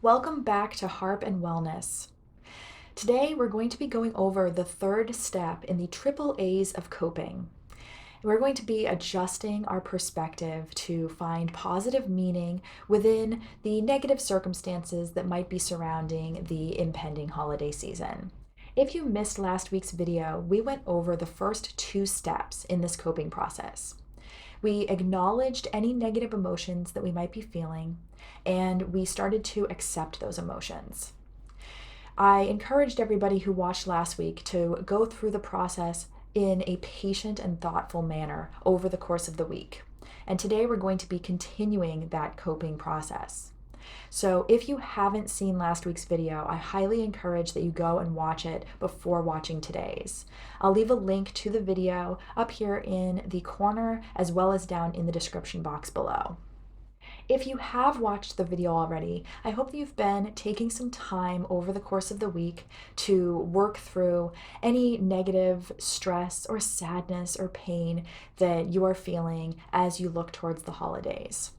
Welcome back to Harp and Wellness. Today we're going to be going over the third step in the triple A's of coping. We're going to be adjusting our perspective to find positive meaning within the negative circumstances that might be surrounding the impending holiday season. If you missed last week's video, we went over the first two steps in this coping process. We acknowledged any negative emotions that we might be feeling, and we started to accept those emotions. I encouraged everybody who watched last week to go through the process in a patient and thoughtful manner over the course of the week. And today we're going to be continuing that coping process. So if you haven't seen last week's video, I highly encourage that you go and watch it before watching today's. I'll leave a link to the video up here in the corner as well as down in the description box below. If you have watched the video already, I hope that you've been taking some time over the course of the week to work through any negative stress or sadness or pain that you are feeling as you look towards the holidays.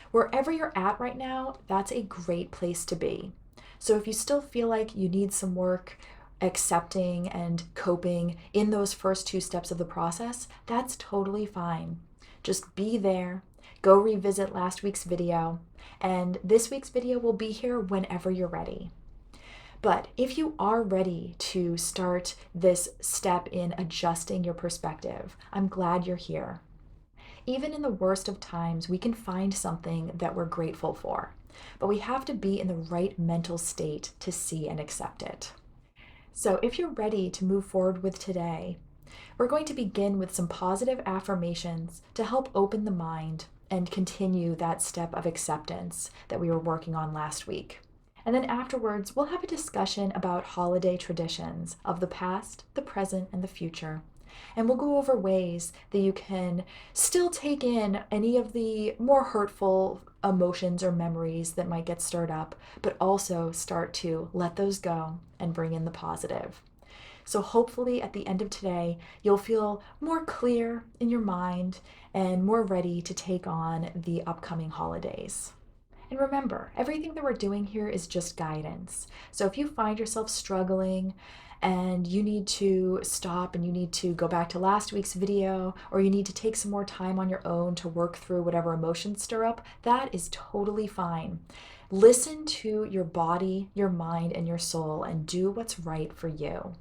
Wherever you're at right now, that's a great place to be. So if you still feel like you need some work accepting and coping in those first two steps of the process, that's totally fine. Just be there, go revisit last week's video, and this week's video will be here whenever you're ready. But if you are ready to start this step in adjusting your perspective, I'm glad you're here. Even in the worst of times, we can find something that we're grateful for, but we have to be in the right mental state to see and accept it. So if you're ready to move forward with today, we're going to begin with some positive affirmations to help open the mind and continue that step of acceptance that we were working on last week. And then afterwards, we'll have a discussion about holiday traditions of the past, the present, and the future. And we'll go over ways that you can still take in any of the more hurtful emotions or memories that might get stirred up, but also start to let those go and bring in the positive. So hopefully at the end of today, you'll feel more clear in your mind and more ready to take on the upcoming holidays. And remember, everything that we're doing here is just guidance. So if you find yourself struggling and you need to stop and you need to go back to last week's video, or you need to take some more time on your own to work through whatever emotions stir up, that is totally fine. Listen to your body, your mind, and your soul and do what's right for you.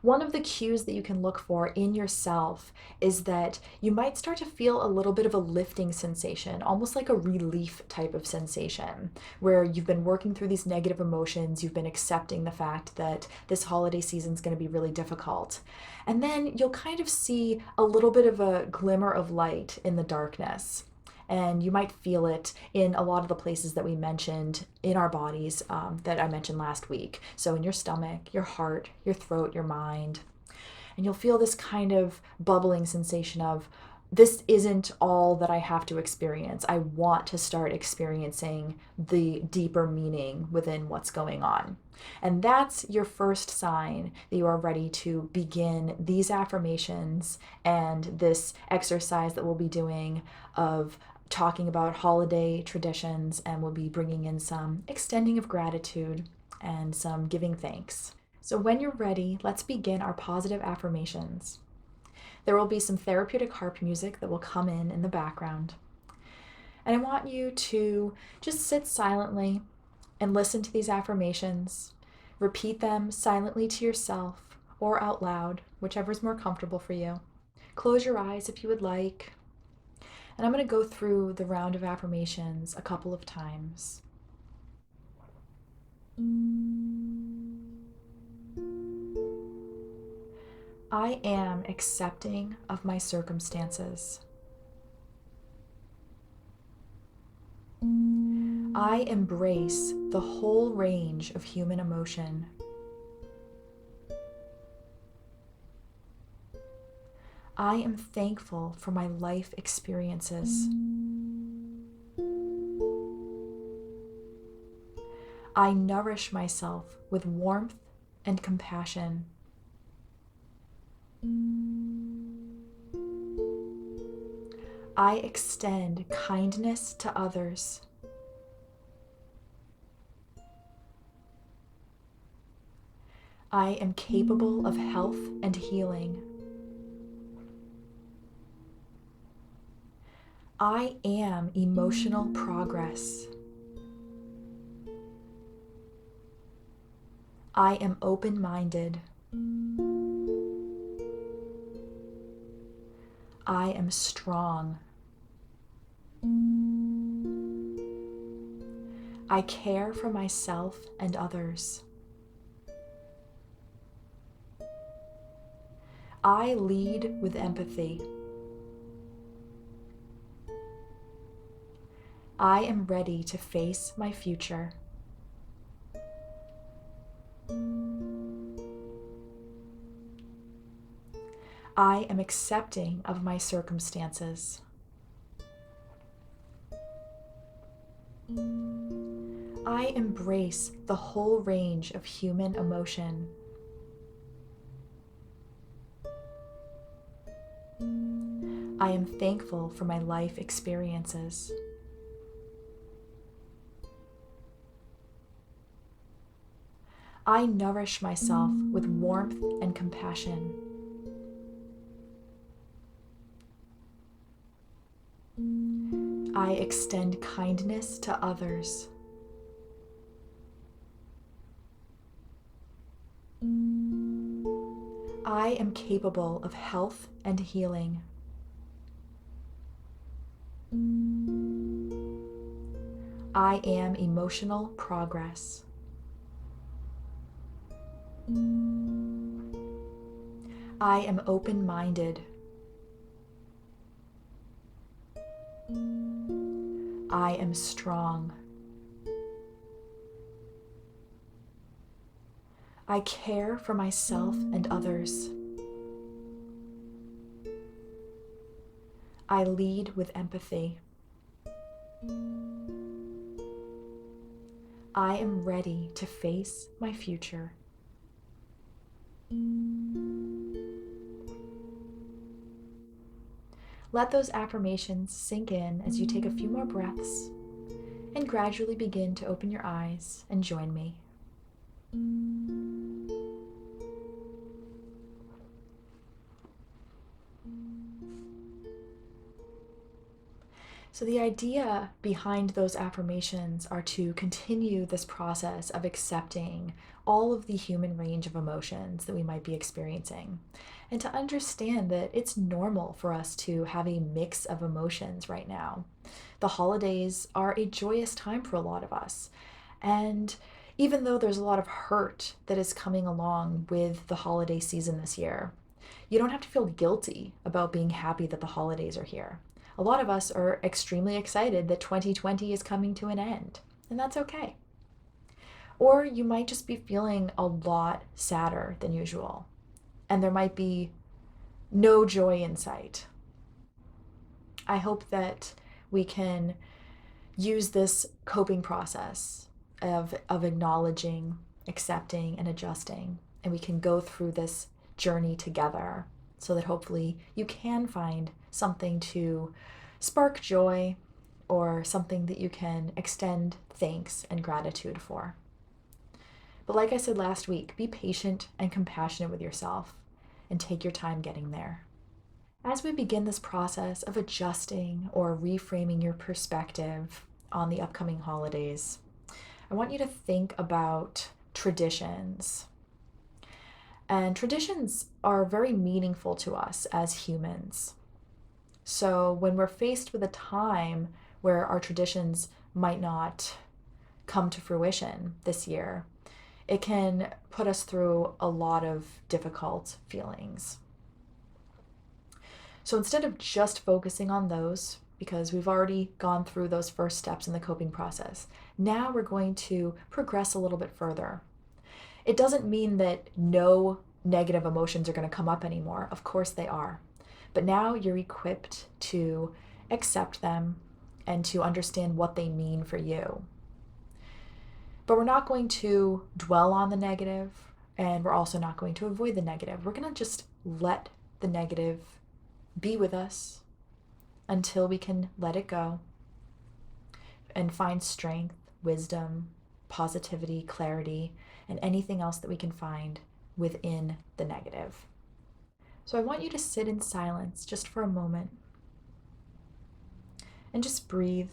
One of the cues that you can look for in yourself is that you might start to feel a little bit of a lifting sensation, almost like a relief type of sensation, where you've been working through these negative emotions, you've been accepting the fact that this holiday season is going to be really difficult. And then you'll kind of see a little bit of a glimmer of light in the darkness. And you might feel it in a lot of the places that we mentioned in our bodies that I mentioned last week. So in your stomach, your heart, your throat, your mind. And you'll feel this kind of bubbling sensation of, this isn't all that I have to experience. I want to start experiencing the deeper meaning within what's going on. And that's your first sign that you are ready to begin these affirmations and this exercise that we'll be doing of talking about holiday traditions, and we'll be bringing in some extending of gratitude and some giving thanks. So when you're ready, let's begin our positive affirmations. There will be some therapeutic harp music that will come in the background. And I want you to just sit silently and listen to these affirmations. Repeat them silently to yourself or out loud, whichever is more comfortable for you. Close your eyes if you would like. And I'm going to go through the round of affirmations a couple of times. I am accepting of my circumstances. I embrace the whole range of human emotion. I am thankful for my life experiences. I nourish myself with warmth and compassion. I extend kindness to others. I am capable of health and healing. I am emotional progress. I am open-minded. I am strong. I care for myself and others. I lead with empathy. I am ready to face my future. I am accepting of my circumstances. I embrace the whole range of human emotion. I am thankful for my life experiences. I nourish myself with warmth and compassion. I extend kindness to others. I am capable of health and healing. I am emotional progress. I am open-minded. I am strong. I care for myself and others. I lead with empathy. I am ready to face my future. Let those affirmations sink in as you take a few more breaths and gradually begin to open your eyes and join me. So the idea behind those affirmations are to continue this process of accepting all of the human range of emotions that we might be experiencing, and to understand that it's normal for us to have a mix of emotions right now. The holidays are a joyous time for a lot of us, and even though there's a lot of hurt that is coming along with the holiday season this year, you don't have to feel guilty about being happy that the holidays are here. A lot of us are extremely excited that 2020 is coming to an end, and that's okay. Or you might just be feeling a lot sadder than usual, and there might be no joy in sight. I hope that we can use this coping process of acknowledging, accepting, and adjusting, and we can go through this journey together so that hopefully you can find something to spark joy or something that you can extend thanks and gratitude for. But like I said last week, be patient and compassionate with yourself and take your time getting there. As we begin this process of adjusting or reframing your perspective on the upcoming holidays, I want you to think about traditions. And traditions are very meaningful to us as humans. So when we're faced with a time where our traditions might not come to fruition this year, it can put us through a lot of difficult feelings. So instead of just focusing on those, because we've already gone through those first steps in the coping process, now we're going to progress a little bit further. It doesn't mean that no negative emotions are going to come up anymore. Of course they are. But now you're equipped to accept them and to understand what they mean for you. But we're not going to dwell on the negative, and we're also not going to avoid the negative. We're going to just let the negative be with us until we can let it go and find strength, wisdom, positivity, clarity, and anything else that we can find within the negative. So I want you to sit in silence just for a moment and just breathe.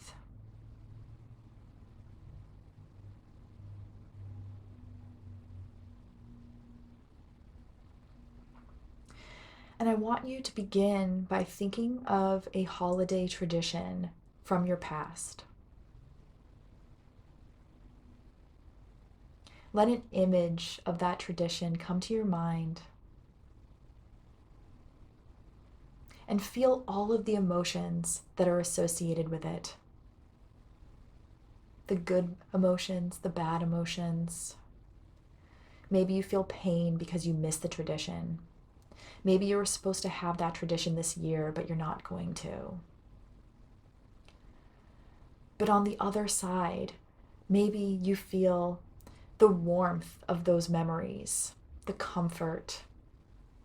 And I want you to begin by thinking of a holiday tradition from your past. Let an image of that tradition come to your mind and feel all of the emotions that are associated with it. The good emotions, the bad emotions. Maybe you feel pain because you miss the tradition. Maybe you were supposed to have that tradition this year, but you're not going to. But on the other side, maybe you feel the warmth of those memories, the comfort,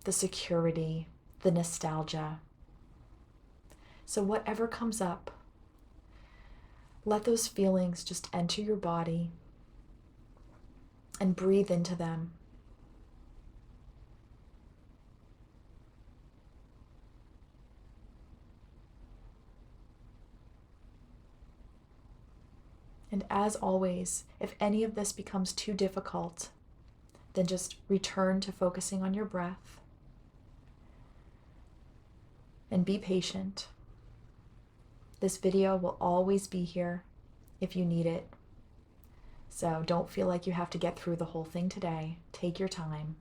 the security, the nostalgia. So whatever comes up, let those feelings just enter your body and breathe into them. And as always, if any of this becomes too difficult, then just return to focusing on your breath and be patient. This video will always be here if you need it. So don't feel like you have to get through the whole thing today. Take your time.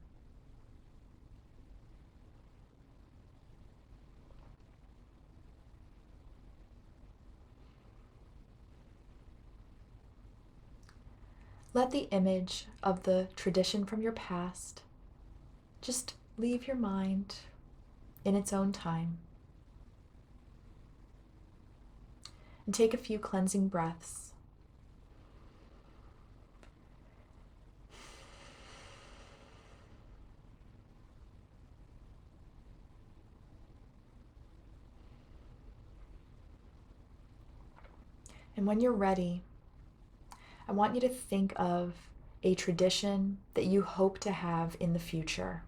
Let the image of the tradition from your past just leave your mind in its own time. And take a few cleansing breaths. And when you're ready, I want you to think of a tradition that you hope to have in the future.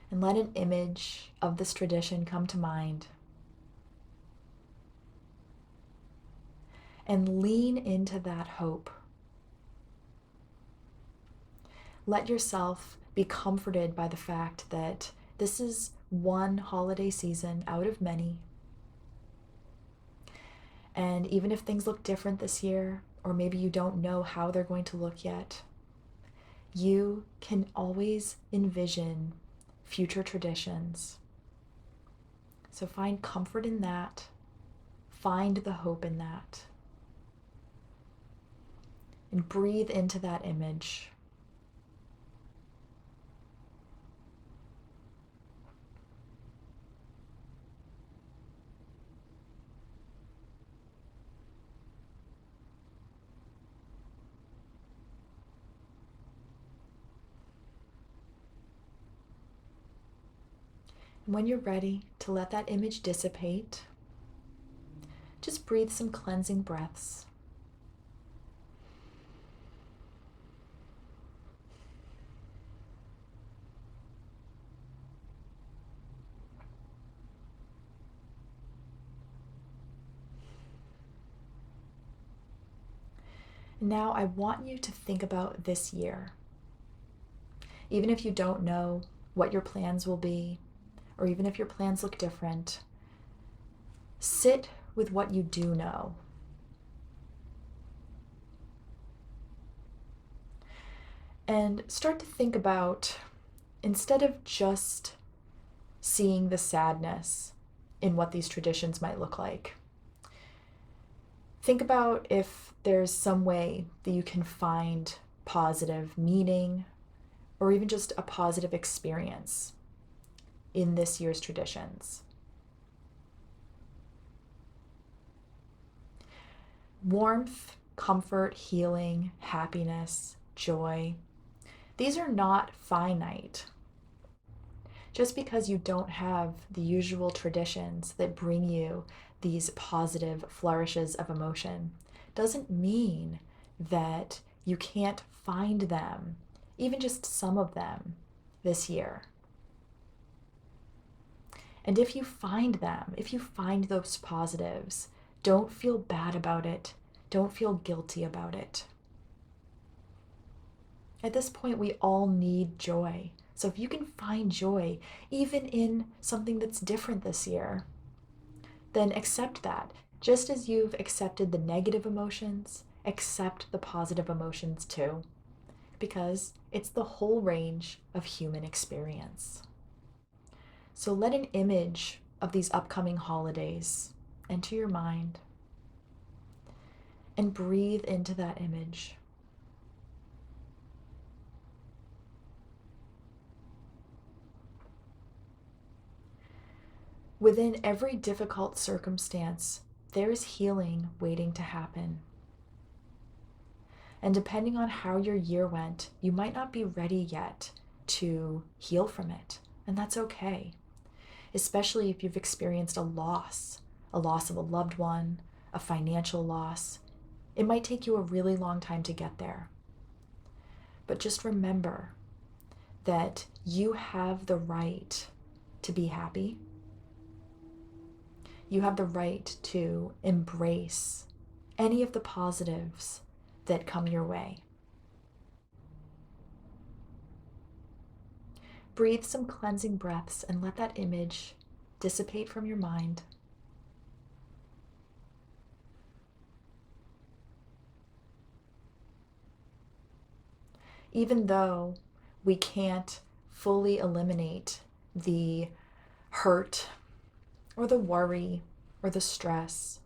And let an image of this tradition come to mind. And lean into that hope. Let yourself be comforted by the fact that this is one holiday season out of many. And even if things look different this year, or maybe you don't know how they're going to look yet, you can always envision future traditions. So find comfort in that. Find the hope in that. And breathe into that image. And when you're ready to let that image dissipate, just breathe some cleansing breaths. Now I want you to think about this year. Even if you don't know what your plans will be, or even if your plans look different, sit with what you do know. And start to think about, instead of just seeing the sadness in what these traditions might look like, think about if there's some way that you can find positive meaning or even just a positive experience in this year's traditions. Warmth, comfort, healing, happiness, joy, these are not finite. Just because you don't have the usual traditions that bring you these positive flourishes of emotion doesn't mean that you can't find them even just some of them this year. And if you find them, if you find those positives, don't feel bad about it. Don't feel guilty about it. At this point, we all need joy. So if you can find joy, even in something that's different this year, then accept that. Just as you've accepted the negative emotions, accept the positive emotions too, because it's the whole range of human experience. So let an image of these upcoming holidays enter your mind and breathe into that image. Within every difficult circumstance, there is healing waiting to happen. And depending on how your year went, you might not be ready yet to heal from it. And that's okay, especially if you've experienced a loss of a loved one, a financial loss. It might take you a really long time to get there. But just remember that you have the right to be happy. You have the right to embrace any of the positives that come your way. Breathe some cleansing breaths and let that image dissipate from your mind. Even though we can't fully eliminate the hurt or the worry or the stress,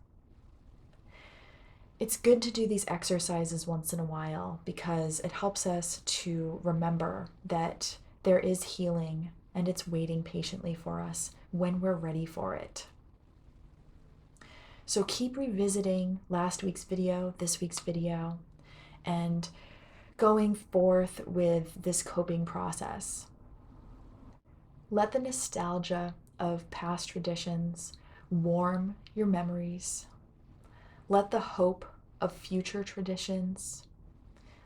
it's good to do these exercises once in a while because it helps us to remember that there is healing and it's waiting patiently for us when we're ready for it. So keep revisiting last week's video, this week's video, and going forth with this coping process. Let the nostalgia of past traditions warm your memories. Let the hope of future traditions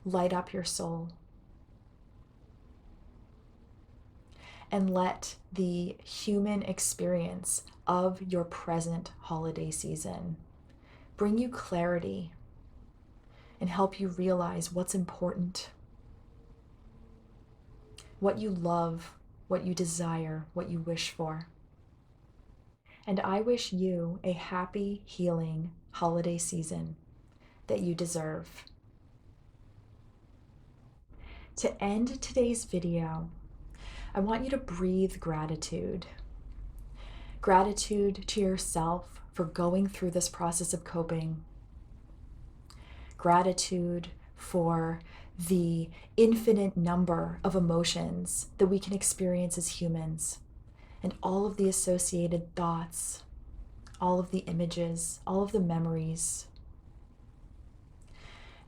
light up your soul. And let the human experience of your present holiday season bring you clarity and help you realize what's important, what you love, what you desire, what you wish for. And I wish you a happy, healing holiday season that you deserve. To end today's video, I want you to breathe gratitude. Gratitude to yourself for going through this process of coping. Gratitude for the infinite number of emotions that we can experience as humans, and all of the associated thoughts, all of the images, all of the memories.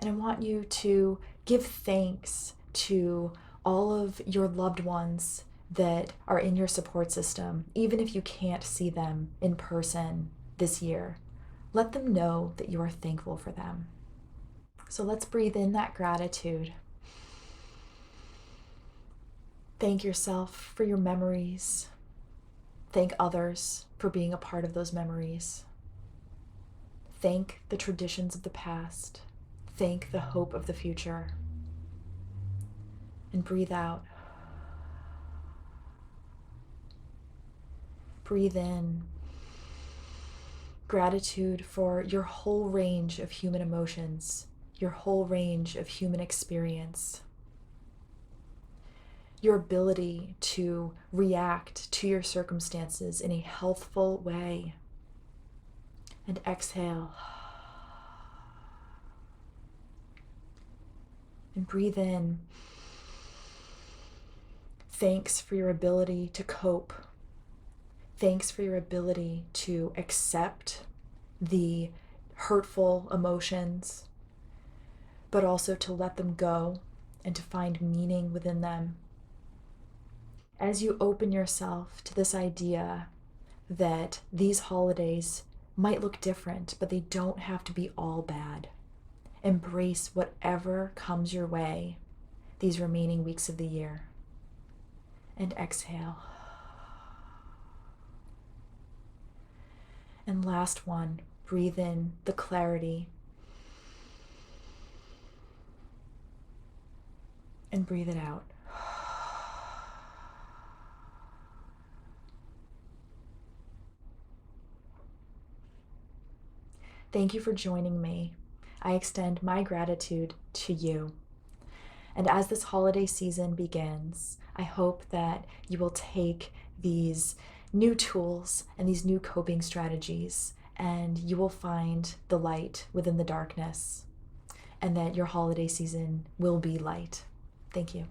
And I want you to give thanks to all of your loved ones that are in your support system, even if you can't see them in person this year. Let them know that you are thankful for them. So let's breathe in that gratitude. Thank yourself for your memories. Thank others for being a part of those memories. Thank the traditions of the past. Thank the hope of the future. And breathe out. Breathe in. Gratitude for your whole range of human emotions, your whole range of human experience. Your ability to react to your circumstances in a healthful way. And exhale. And breathe in. Thanks for your ability to cope. Thanks for your ability to accept the hurtful emotions, but also to let them go and to find meaning within them. As you open yourself to this idea that these holidays might look different, but they don't have to be all bad. Embrace whatever comes your way. these remaining weeks of the year. And exhale. And last one, breathe in the clarity. And breathe it out. Thank you for joining me. I extend my gratitude to you. And as this holiday season begins, I hope that you will take these new tools and these new coping strategies, and you will find the light within the darkness, and that your holiday season will be light. Thank you.